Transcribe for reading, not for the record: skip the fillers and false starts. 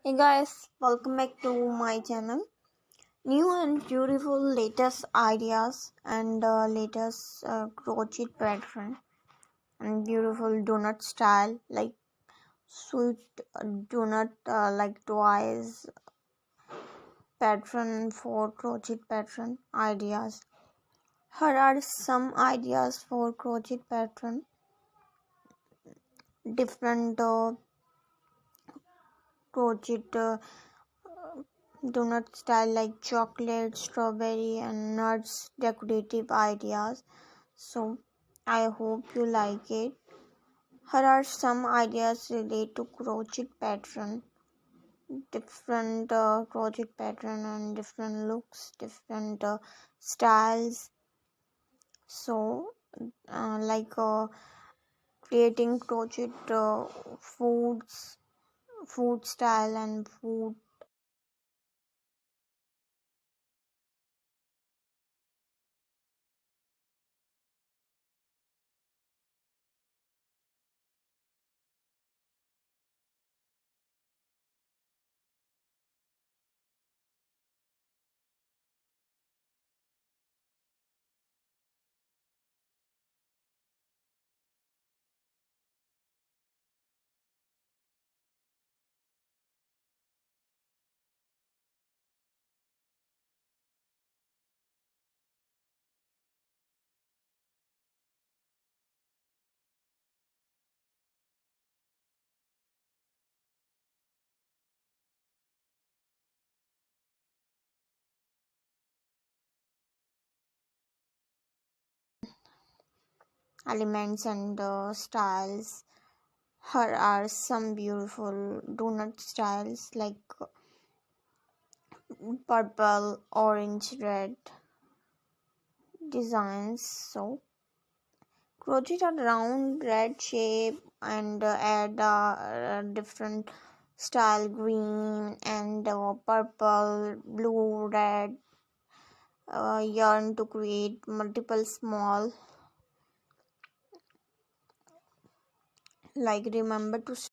Hey guys, welcome back to my channel. New and beautiful latest ideas and latest crochet pattern and beautiful donut style like sweet donut like twice pattern for crochet pattern ideas. Here are some ideas for crochet pattern. Different crochet donut style like chocolate, strawberry and nuts decorative ideas. So I hope you like it. Here are some ideas related to crochet pattern. Different crochet pattern and different looks, different styles. So like creating crochet food style and food elements and styles. Here are some beautiful donut styles like purple, orange, red designs. So crochet a round red shape and add different style green and purple, blue, red yarn to create multiple small. Like remember to